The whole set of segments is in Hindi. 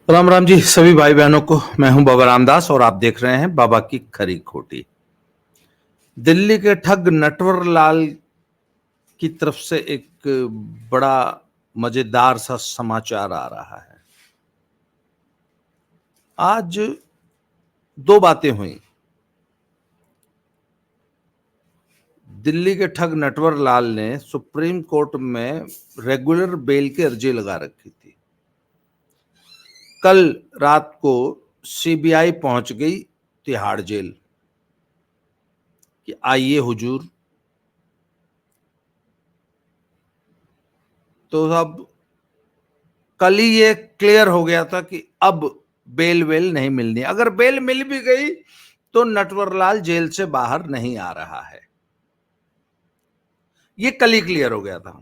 राम राम जी सभी भाई बहनों को। मैं हूं बाबा रामदास और आप देख रहे हैं बाबा की खरी खोटी। दिल्ली के ठग नटवर लाल की तरफ से एक बड़ा मजेदार सा समाचार आ रहा है। आज दो बातें हुई। दिल्ली के ठग नटवर लाल ने सुप्रीम कोर्ट में रेगुलर बेल की अर्जी लगा रखी थी। कल रात को सीबीआई पहुंच गई तिहाड़ जेल कि आइए हुजूर। तो अब कल ही ये क्लियर हो गया था कि अब बेल वेल नहीं मिलनी। अगर बेल मिल भी गई तो नटवरलाल जेल से बाहर नहीं आ रहा है। ये कल ही क्लियर हो गया था।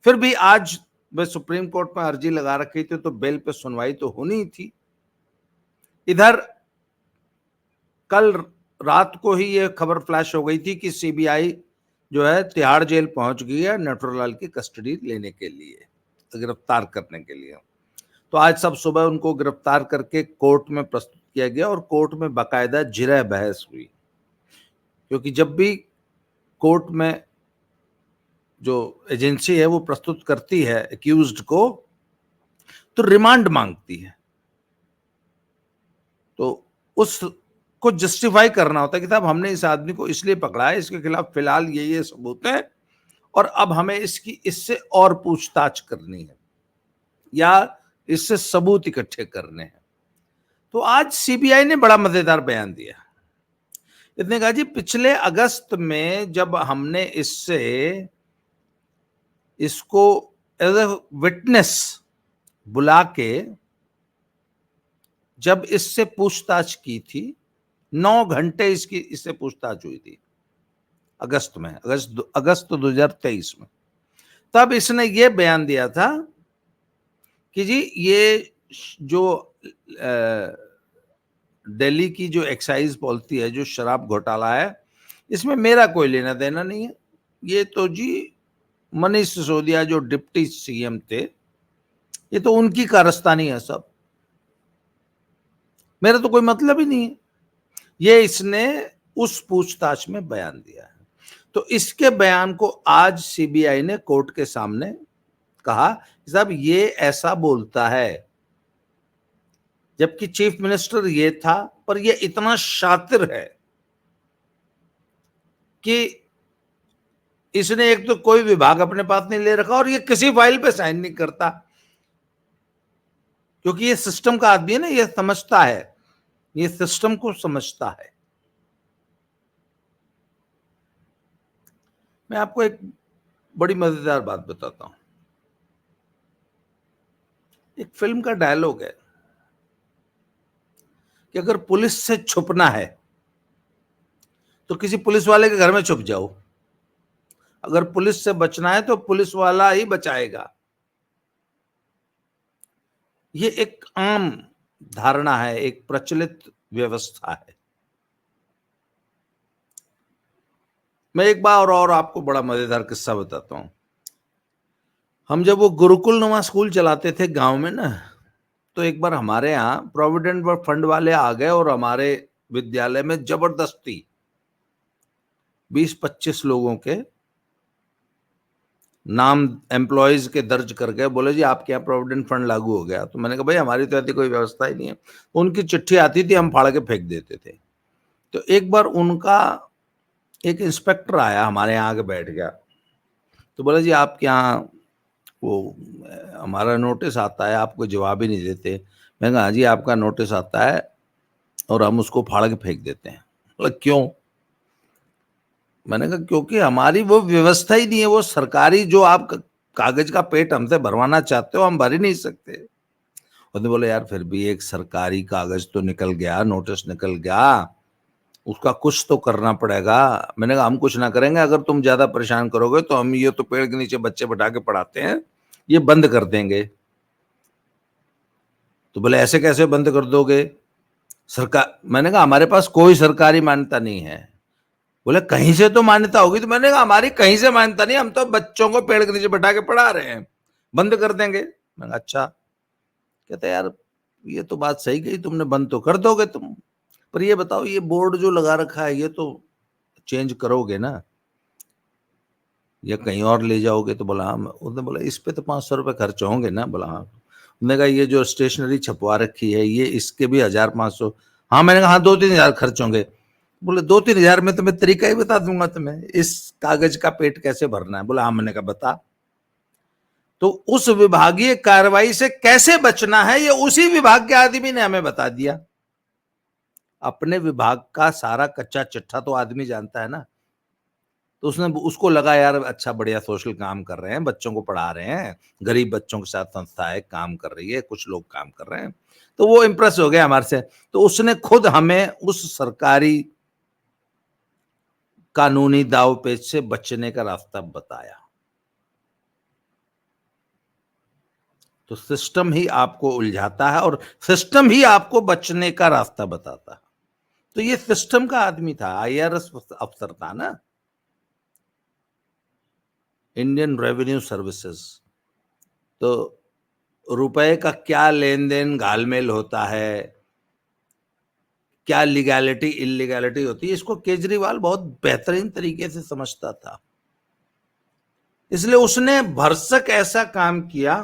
फिर भी आज वे सुप्रीम कोर्ट में अर्जी लगा रखी थी तो बेल पे सुनवाई तो होनी थी। इधर कल रात को ही ये खबर फ्लैश हो गई थी कि सीबीआई जो है तिहाड़ जेल पहुंच गई है नटवरलाल की कस्टडी लेने के लिए, गिरफ्तार करने के लिए। तो आज सब सुबह उनको गिरफ्तार करके कोर्ट में प्रस्तुत किया गया और कोर्ट में बाकायदा जिरह बहस हुई। क्योंकि जब भी कोर्ट में जो एजेंसी है वो प्रस्तुत करती है एक्यूज्ड को तो रिमांड मांगती है, तो उसको जस्टिफाई करना होता है कि साहब हमने इस आदमी को इसलिए पकड़ा है, इसके खिलाफ फिलहाल ये सबूत है और अब हमें इससे और पूछताछ करनी है या इससे सबूत इकट्ठे करने हैं। तो आज सीबीआई ने बड़ा मजेदार बयान दिया। इसने कहा जी पिछले अगस्त में जब हमने इसको एज ए विटनेस बुला के जब इससे पूछताछ की थी, 9 घंटे इससे पूछताछ हुई थी अगस्त 2023 में। तब इसने ये बयान दिया था कि जी ये जो दिल्ली की जो एक्साइज पॉलिसी है, जो शराब घोटाला है, इसमें मेरा कोई लेना देना नहीं है। ये तो जी मनीष सिसोदिया जो डिप्टी सीएम थे, ये तो उनकी कारस्तानी है सब, मेरा तो कोई मतलब ही नहीं है। ये इसने उस पूछताछ में बयान दिया है। तो इसके बयान को आज सीबीआई ने कोर्ट के सामने कहा साहब ये ऐसा बोलता है, जबकि चीफ मिनिस्टर ये था, पर ये इतना शातिर है कि इसने एक तो कोई विभाग अपने पास नहीं ले रखा और ये किसी फाइल पे साइन नहीं करता, क्योंकि ये सिस्टम का आदमी है ना, ये समझता है, ये सिस्टम को समझता है। मैं आपको एक बड़ी मजेदार बात बताता हूं। एक फिल्म का डायलॉग है कि अगर पुलिस से छुपना है तो किसी पुलिस वाले के घर में छुप जाओ, अगर पुलिस से बचना है तो पुलिस वाला ही बचाएगा। ये एक आम धारणा है, एक प्रचलित व्यवस्था है। मैं एक बार और आपको बड़ा मजेदार किस्सा बताता हूं। हम जब वो गुरुकुल नुमा स्कूल चलाते थे गांव में ना, तो एक बार हमारे यहाँ प्रोविडेंट फंड वाले आ गए और हमारे विद्यालय में जबरदस्ती 20-25 लोगों के नाम एम्प्लॉयज के दर्ज कर गए। बोले जी आपके यहाँ प्रोविडेंट फंड लागू हो गया। तो मैंने कहा भाई हमारी तो ऐसी कोई व्यवस्था ही नहीं है। उनकी चिट्ठी आती थी, हम फाड़ के फेंक देते थे। तो एक बार उनका एक इंस्पेक्टर आया, हमारे यहाँ आके बैठ गया। तो बोला जी आपके यहाँ वो हमारा नोटिस आता है, आपको जवाब ही नहीं देते। मैं कहा हाँ जी आपका नोटिस आता है और हम उसको फाड़ के फेंक देते हैं। बोला क्यों? मैंने कहा क्योंकि हमारी वो व्यवस्था ही नहीं है। वो सरकारी जो आप कागज का पेट हमसे भरवाना चाहते हो हम भर ही नहीं सकते। उसने बोले यार फिर भी एक सरकारी कागज तो निकल गया, नोटिस निकल गया, उसका कुछ तो करना पड़ेगा। मैंने कहा हम कुछ ना करेंगे, अगर तुम ज्यादा परेशान करोगे तो हम ये तो पेड़ के नीचे बच्चे बैठा के पढ़ाते हैं, ये बंद कर देंगे। तो बोले ऐसे कैसे बंद कर दोगे? सरकार, मैंने कहा हमारे पास कोई सरकारी मान्यता नहीं है। बोले कहीं से तो मान्यता होगी। तो मैंने कहा हमारी कहीं से मान्यता नहीं, हम तो बच्चों को पेड़ के नीचे बैठा के पढ़ा रहे हैं, बंद कर देंगे। मैंने कहा अच्छा। कहते यार ये तो बात सही कही तुमने, बंद तो कर दोगे तुम, पर ये बताओ ये बोर्ड जो लगा रखा है ये तो चेंज करोगे ना, या कहीं और ले जाओगे? तो बोला हाँ। उसने बोला इस पे तो 500 रुपये खर्च होंगे ना? बोला हाँ। उसने कहा ये जो स्टेशनरी छपवा रखी है ये, इसके भी 1,000-1,500। हाँ, मैंने कहा हाँ 2-3 हज़ार खर्च होंगे। बोले 2-3 हज़ार में तुम्हें तरीका ही बता दूंगा, तुम्हें इस कागज का पेट कैसे भरना है। बोला हाँ। मैंने कहा बता। तो उस विभागीय कार्रवाई से कैसे बचना है ये उसी विभाग के आदमी ने हमें बता दिया। अपने विभाग का सारा कच्चा चिट्ठा तो आदमी जानता है ना। तो उसने, उसको लगा यार अच्छा बढ़िया सोशल काम कर रहे हैं, बच्चों को पढ़ा रहे हैं, गरीब बच्चों के साथ संस्थाएं काम कर रही है, कुछ लोग काम कर रहे हैं, तो वो इम्प्रेस हो गया हमारे से। तो उसने खुद हमें उस सरकारी कानूनी दावपेच से बचने का रास्ता बताया। तो सिस्टम ही आपको उलझाता है और सिस्टम ही आपको बचने का रास्ता बताता है। तो ये सिस्टम का आदमी था, आईआरएस अफसर था ना, इंडियन रेवेन्यू सर्विसेज। तो रुपए का क्या लेन देन घालमेल होता है, क्या लीगैलिटी इलीगैलिटी होती है, इसको केजरीवाल बहुत बेहतरीन तरीके से समझता था। इसलिए उसने भरसक ऐसा काम किया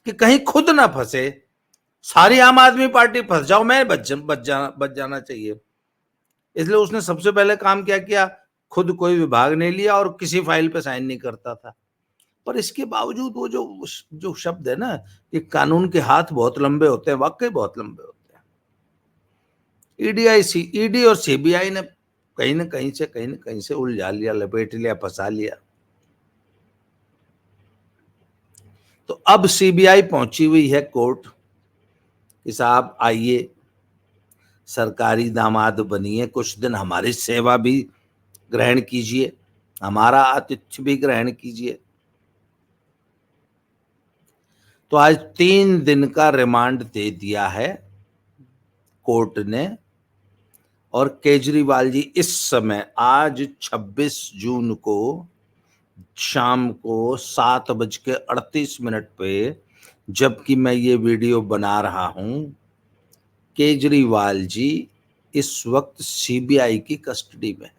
कि कहीं खुद ना फंसे, सारी आम आदमी पार्टी फंस जाओ, मैं बच जाना चाहिए। इसलिए उसने सबसे पहले काम क्या किया, खुद कोई विभाग नहीं लिया और किसी फाइल पे साइन नहीं करता था। पर इसके बावजूद वो जो जो शब्द है ना कि कानून के हाथ बहुत लंबे होते हैं, वाकई बहुत लंबे होते हैं। ईडी और सीबीआई ने कहीं ना कहीं से उलझा लिया, लपेट लिया, फंसा लिया। तो अब सीबीआई पहुंची हुई है कोर्ट कि साहब आइए, सरकारी दामाद बनिए, कुछ दिन हमारी सेवा भी ग्रहण कीजिए, हमारा आतिथ्य भी ग्रहण कीजिए। तो आज 3 दिन का रिमांड दे दिया है कोर्ट ने। और केजरीवाल जी इस समय आज 26 जून को शाम को 7:38 पे, जबकि मैं ये वीडियो बना रहा हूं, केजरीवाल जी इस वक्त सीबीआई की कस्टडी में है।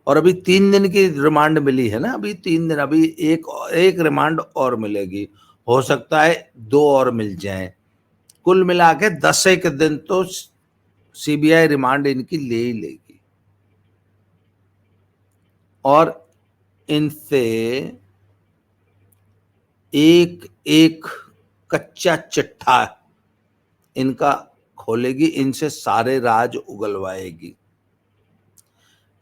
और अभी 3 दिन की रिमांड मिली है ना, अभी 3 दिन, अभी एक रिमांड और मिलेगी, हो सकता है 2 और मिल जाएं। कुल मिला के 10 दिन तो सीबीआई रिमांड इनकी ले ही लेगी। और इनसे एक एक कच्चा चिट्ठा इनका खोलेगी, इनसे सारे राज उगलवाएगी।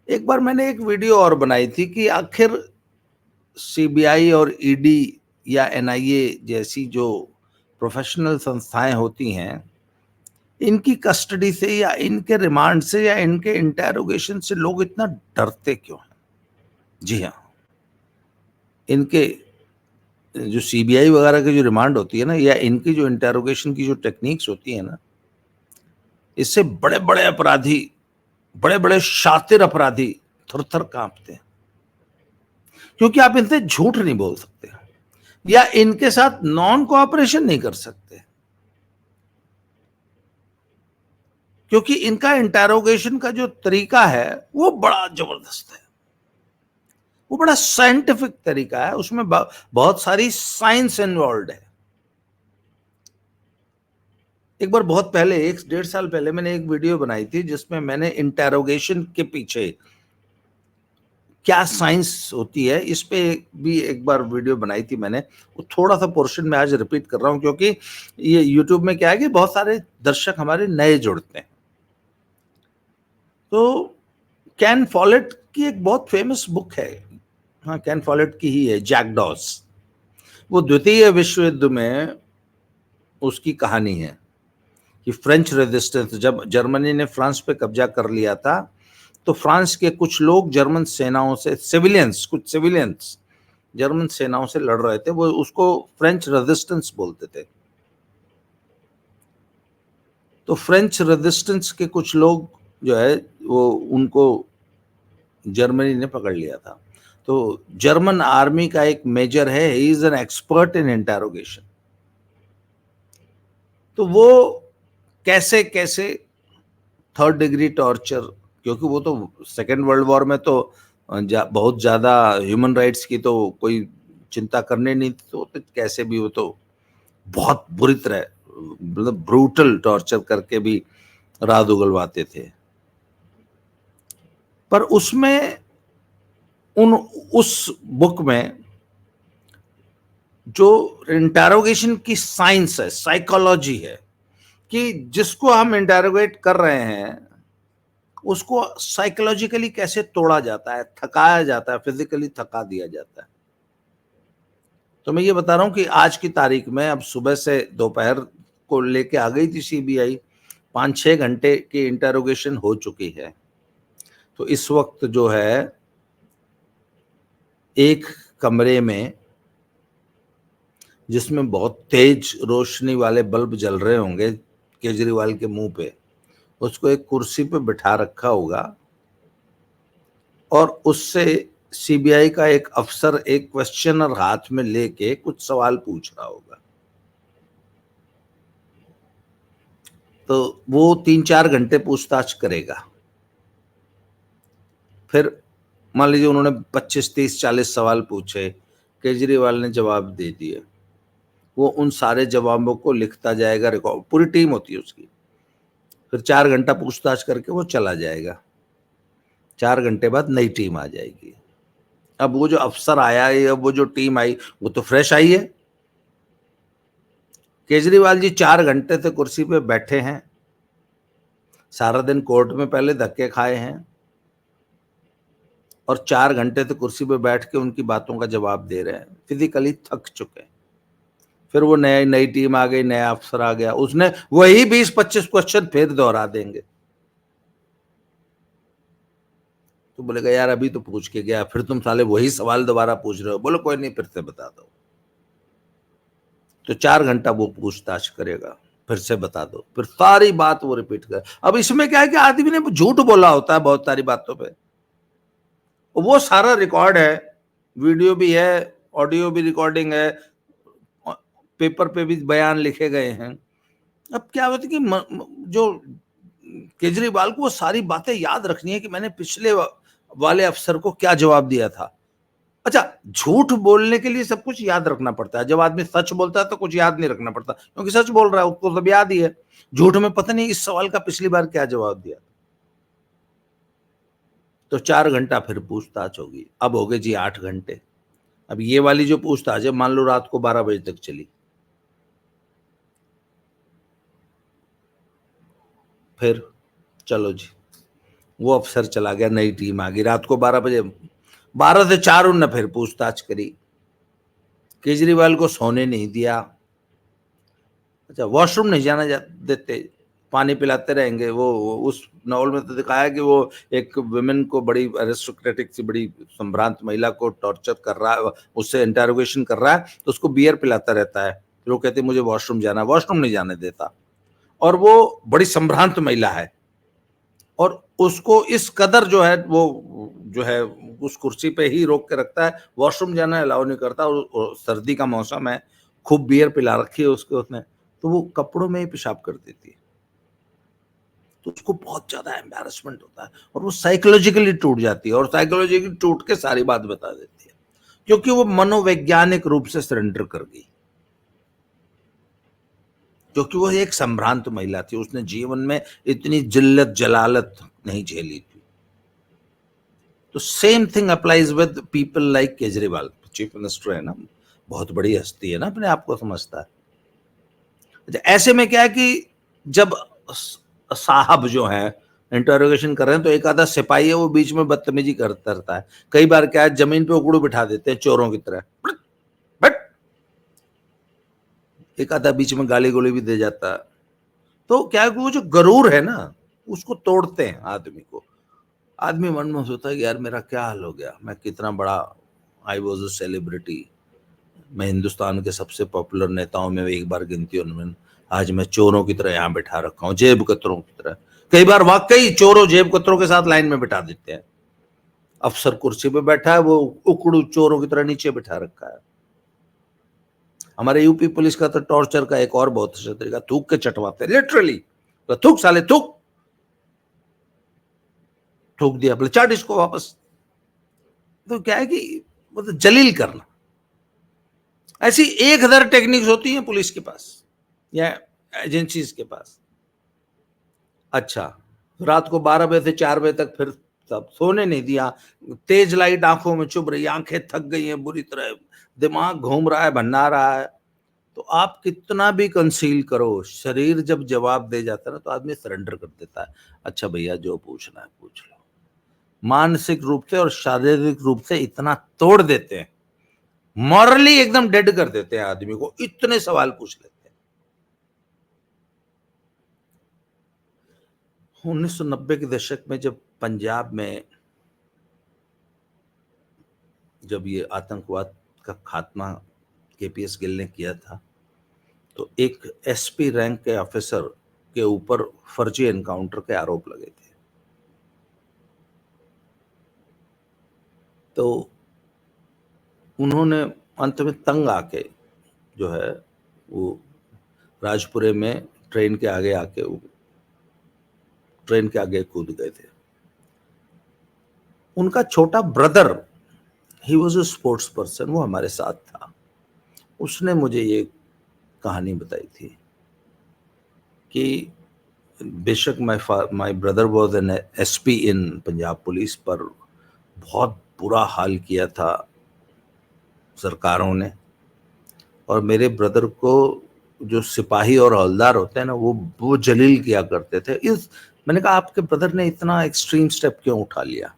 एक बार मैंने एक वीडियो और बनाई थी कि आखिर सीबीआई और ईडी या एनआईए जैसी जो प्रोफेशनल संस्थाएं होती हैं, इनकी कस्टडी से या इनके रिमांड से या इनके इंटेरोगेशन से लोग इतना डरते क्यों हैं? जी हाँ, इनके जो सीबीआई वगैरह की जो रिमांड होती है ना, या इनकी जो इंटेरोगेशन की जो टेक्निक्स होती है ना, इससे बड़े बड़े अपराधी, बड़े बड़े शातिर अपराधी थर थर कांपते हैं। क्योंकि आप इनसे झूठ नहीं बोल सकते या इनके साथ नॉन कोऑपरेशन नहीं कर सकते, क्योंकि इनका इंटेरोगेशन का जो तरीका है वो बड़ा जबरदस्त है, वो बड़ा साइंटिफिक तरीका है, उसमें बहुत सारी साइंस इन्वॉल्व है। एक बार बहुत पहले, 1-1.5 साल पहले, मैंने एक वीडियो बनाई थी जिसमें मैंने इंटेरोगेशन के पीछे क्या साइंस होती है इस पे भी एक बार वीडियो बनाई थी मैंने। वो थोड़ा सा पोर्शन में आज रिपीट कर रहा हूं, क्योंकि ये यूट्यूब में क्या है कि बहुत सारे दर्शक हमारे नए जुड़ते हैं। तो कैन फॉलेट की एक बहुत फेमस बुक है, हाँ कैन फॉलेट की ही है, जैकडॉस। वो द्वितीय विश्व युद्ध में उसकी कहानी है कि फ्रेंच रेजिस्टेंस, जब जर्मनी ने फ्रांस पे कब्जा कर लिया था, तो फ्रांस के कुछ लोग जर्मन सेनाओं से, कुछ सिविलियंस जर्मन सेनाओं से लड़ रहे थे, वो उसको फ्रेंच रेजिस्टेंस बोलते थे। तो फ्रेंच रेजिस्टेंस के कुछ लोग जो है वो, उनको जर्मनी ने पकड़ लिया था। तो जर्मन आर्मी का एक मेजर है, he is an expert in interrogation. तो वो कैसे कैसे थर्ड डिग्री टॉर्चर, क्योंकि वो तो सेकेंड वर्ल्ड वॉर में तो बहुत ज्यादा ह्यूमन राइट्स की तो कोई चिंता करने नहीं थी, तो कैसे भी वो तो बहुत बुरी तरह मतलब ब्रूटल टॉर्चर करके भी रात उगलवाते थे। पर उसमें उस बुक में जो इंटेरोगेशन की साइंस है, साइकोलॉजी है, कि जिसको हम इंटेरोगेट कर रहे हैं उसको साइकोलॉजिकली कैसे तोड़ा जाता है, थकाया जाता है, फिजिकली थका दिया जाता है। तो मैं ये बता रहा हूं कि आज की तारीख में अब सुबह से दोपहर को लेके आ गई थी सीबीआई, 5-6 घंटे की इंटेरोगेशन हो चुकी है। तो इस वक्त जो है एक कमरे में जिसमें बहुत तेज रोशनी वाले बल्ब जल रहे होंगे केजरीवाल के मुंह पे, उसको एक कुर्सी पे बिठा रखा होगा और उससे सीबीआई का एक अफसर एक क्वेश्चनर हाथ में लेके कुछ सवाल पूछ रहा होगा। तो वो 3-4 घंटे पूछताछ करेगा। फिर मान लीजिए उन्होंने 25, 30, 40 सवाल पूछे, केजरीवाल ने जवाब दे दिए, वो उन सारे जवाबों को लिखता जाएगा, रिकॉर्ड, पूरी टीम होती है उसकी। फिर 4 घंटा पूछताछ करके वो चला जाएगा। 4 घंटे बाद नई टीम आ जाएगी। अब वो जो अफसर आया है, अब वो जो टीम आई, वो तो फ्रेश आई है। केजरीवाल जी 4 घंटे से कुर्सी पे बैठे हैं, सारा दिन कोर्ट में पहले धक्के खाए हैं और 4 घंटे से कुर्सी पे बैठ के उनकी बातों का जवाब दे रहे हैं, फिजिकली थक चुके हैं। फिर वो नई टीम आ गई, नया अफसर आ गया, उसने वही 20-25 क्वेश्चन फिर दोहरा देंगे। तो बोलेगा यार अभी तो पूछ के गया, फिर तुम साले वही सवाल दोबारा पूछ रहे हो। बोलो कोई नहीं, फिर से बता दो। तो 4 घंटा वो पूछताछ करेगा, फिर से बता दो, फिर सारी बात वो रिपीट कर। अब इसमें क्या है कि आदमी ने झूठ बोला होता है बहुत सारी बातों पे, वो सारा रिकॉर्ड है, वीडियो भी है, ऑडियो भी रिकॉर्डिंग है, पेपर पे भी बयान लिखे गए हैं। अब क्या होता है कि जो केजरीवाल को वो सारी बातें याद रखनी है कि मैंने पिछले वाले अफसर को क्या जवाब दिया था। अच्छा, झूठ बोलने के लिए सब कुछ याद रखना पड़ता है। जब आदमी सच बोलता है तो कुछ याद नहीं रखना पड़ता, क्योंकि सच बोल रहा है, उसको सब याद ही है। झूठ में पता नहीं इस सवाल का पिछली बार क्या जवाब दिया। तो 4 घंटा फिर पूछताछ होगी। अब हो गए जी 8 घंटे। अब ये वाली जो पूछताछ है, मान लो रात को 12 बजे तक चली, फिर चलो जी वो अफसर चला गया, नई टीम आ गई, रात को 12 बजे, 12 से 4 उनने फिर पूछताछ करी, केजरीवाल को सोने नहीं दिया। अच्छा, वॉशरूम नहीं जाना देते, पानी पिलाते रहेंगे। वो उस नॉवल में तो दिखाया कि वो एक वुमेन को, बड़ी एरिस्टोक्रेटिक सी बड़ी संभ्रांत महिला को टॉर्चर कर रहा है, उससे इंटरोगेशन कर रहा है, तो उसको बियर पिलाता रहता है। फिर वो कहती है मुझे वॉशरूम जाना, वॉशरूम नहीं जाने देता, और वो बड़ी संभ्रांत महिला है, और उसको इस कदर जो है वो जो है उस कुर्सी पे ही रोक के रखता है, वॉशरूम जाना अलाउ नहीं करता। और सर्दी का मौसम है, खूब बियर पिला रखी है उसको उसने, तो वो कपड़ों में ही पेशाब कर देती है। तो उसको बहुत ज्यादा एम्बैरेसमेंट होता है और वो साइकोलॉजिकली टूट जाती है, और साइकोलॉजिकली टूट के सारी बात बता देती है, क्योंकि वो मनोवैज्ञानिक रूप से सरेंडर कर गई, क्योंकि वो एक संभ्रांत महिला थी, उसने जीवन में इतनी जिल्लत जलालत नहीं झेली थी। तो same thing applies with people like Kejriwal. Chief minister है ना, बहुत बड़ी हस्ती है ना, अपने आप को समझता है। अच्छा, ऐसे में क्या है कि जब साहब जो है इंटरोगेशन कर रहे हैं, तो एक आधा सिपाही है वो बीच में बदतमीजी करता रहता है। कई बार क्या है, जमीन पे उकड़ू बिठा देते हैं चोरों की तरह, बट एक आधा बीच में गाली गोली भी दे जाता है। तो क्या है कि वो जो गरूर है ना, उसको तोड़ते हैं आदमी को। आदमी मन में सोचता है कि यार मेरा क्या हाल हो गया, मैं कितना बड़ा, आई वॉज अ सेलिब्रिटी, मैं हिंदुस्तान के सबसे पॉपुलर नेताओं में एक बार गिनती उनमें, आज मैं चोरों की तरह यहाँ बैठा रखा हूँ, जेब कतरों की तरह। कई बार वाकई चोरों जेब कतरों के साथ लाइन में बिठा देते हैं। अफसर कुर्सी पे बैठा है, वो उकड़ू चोरों की तरह नीचे बिठा रखा है। हमारे यूपी पुलिस का तो टॉर्चर का एक और बहुत अच्छा तरीका, थूक के चटवाते लिटरली, तो थूक साले थूक, थूक दिया, बोले चाट इसको वापस। तो क्या है कि मतलब जलील करना, ऐसी 1000 टेक्निक्स होती हैं पुलिस के पास या एजेंसीज के पास। अच्छा, रात को 12 बजे से 4 बजे तक फिर तब सोने नहीं दिया, तेज लाइट आंखों में चुभ रही, आंखें थक गई हैं बुरी तरह, दिमाग घूम रहा है, भन्ना रहा है, तो आप कितना भी कंसील करो, शरीर जब जवाब दे जाता है ना तो आदमी सरेंडर कर देता है। अच्छा भैया जो पूछना है पूछ लो। मानसिक रूप से और शारीरिक रूप से इतना तोड़ देते हैं, मॉरली एकदम डेड कर देते हैं आदमी को, इतने सवाल पूछ लेते हैं। 1990 के दशक में जब पंजाब में जब ये आतंकवाद का खात्मा केपीएस गिल ने किया था, तो एक एसपी रैंक के ऑफिसर के ऊपर फर्जी एनकाउंटर के आरोप लगे थे। तो उन्होंने अंत में तंग आके जो है वो राजपुरे में ट्रेन के आगे आके ट्रेन के आगे कूद गए थे। उनका छोटा brother, he was a sports person, वो हमारे साथ था, उसने मुझे ये कहानी बताई थी कि बेशक my brother was an SP in Punjab police, पर बहुत बुरा हाल किया था सरकारों ने, और मेरे ब्रदर को जो सिपाही और हवलदार होते हैं ना वो जलील किया करते थे। इस मैंने कहा आपके ब्रदर ने इतना एक्सट्रीम स्टेप क्यों उठा लिया?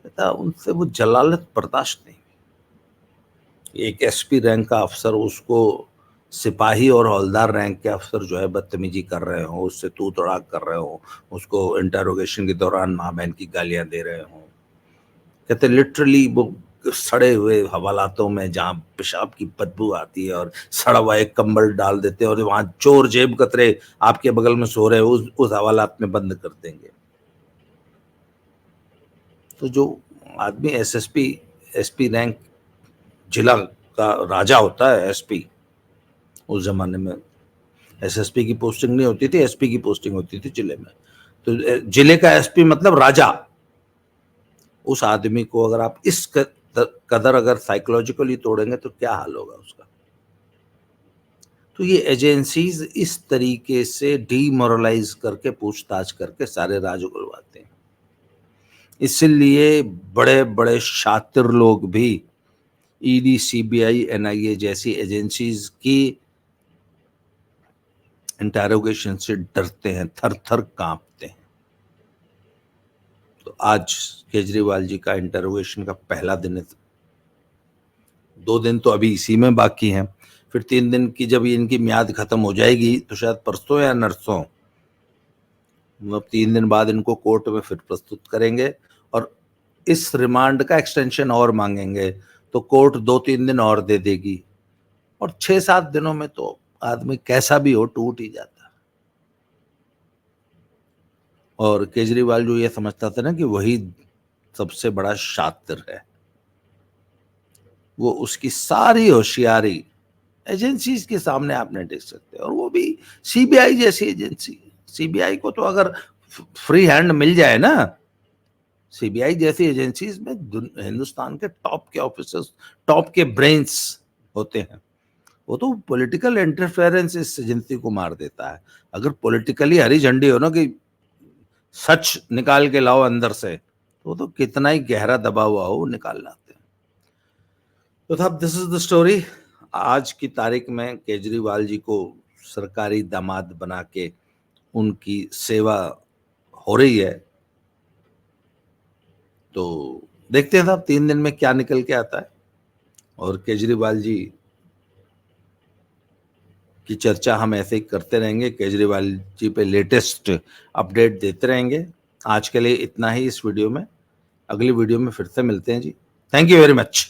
कहता उनसे वो जलालत बर्दाश्त नहीं। एक एसपी रैंक का अफसर, उसको सिपाही और हवलदार रैंक के अफसर जो है बदतमीजी कर रहे हो, उससे तू तड़ाक कर रहे हो, उसको इंटरोगेशन के दौरान माँ बहन की गालियां दे रहे हो। कहते लिटरली वो सड़े हुए हवालातों में जहाँ पेशाब की बदबू आती है और सड़ा हुआ एक कंबल डाल देते हैं और वहां चोर जेब कतरे आपके बगल में सो रहे हो, उस हवालात में बंद कर देंगे। तो जो आदमी एसएसपी एसपी रैंक, जिला का राजा होता है एसपी, उस जमाने में एसएसपी की पोस्टिंग नहीं होती थी, एसपी की पोस्टिंग होती थी जिले में। तो जिले का एसपी मतलब राजा। उस आदमी को अगर आप इस कदर अगर साइकोलॉजिकली तोड़ेंगे तो क्या हाल होगा उसका? तो ये एजेंसीज इस तरीके से डीमोरलाइज करके पूछताछ करके सारे राज उगलवाते हैं। इसलिए बड़े बड़े शातिर लोग भी ईडी, सीबीआई, एनआईए जैसी एजेंसीज की इंटेरोगेशन से डरते हैं, थर थर कांपते हैं। तो आज केजरीवाल जी का इंटेरोगेशन का पहला दिन है, 2 दिन तो अभी इसी में बाकी हैं, फिर 3 दिन की जब इनकी म्याद खत्म हो जाएगी तो शायद परसों या नरसों, मतलब 3 दिन बाद इनको कोर्ट में फिर प्रस्तुत करेंगे और इस रिमांड का एक्सटेंशन और मांगेंगे, तो कोर्ट 2-3 दिन और दे देगी और 6-7 दिनों में तो आदमी कैसा भी हो टूट ही जाता है। और केजरीवाल जो ये समझता था ना कि वही सबसे बड़ा शातिर है, वो उसकी सारी होशियारी एजेंसीज के सामने आप नहीं देख सकते। और वो भी सीबीआई जैसी एजेंसी, सीबीआई को तो अगर फ्री हैंड मिल जाए ना, सीबीआई जैसी एजेंसीज में हिंदुस्तान के टॉप के ऑफिसर्स, टॉप के ब्रेन्स होते हैं, वो तो पॉलिटिकल इंटरफेरेंस इस एजेंसी को मार देता है। अगर पॉलिटिकली हरी झंडी हो ना कि सच निकाल के लाओ अंदर से, तो कितना ही गहरा दबा हुआ हो वो निकाल लाते हैं। तो साहब दिस इज द स्टोरी। आज की तारीख में केजरीवाल जी को सरकारी दामाद बना के उनकी सेवा हो रही है। तो देखते हैं साहब 3 दिन में क्या निकल के आता है। और केजरीवाल जी की चर्चा हम ऐसे ही करते रहेंगे, केजरीवाल जी पे लेटेस्ट अपडेट देते रहेंगे। आज के लिए इतना ही इस वीडियो में, अगली वीडियो में फिर से मिलते हैं ji. Thank you very much.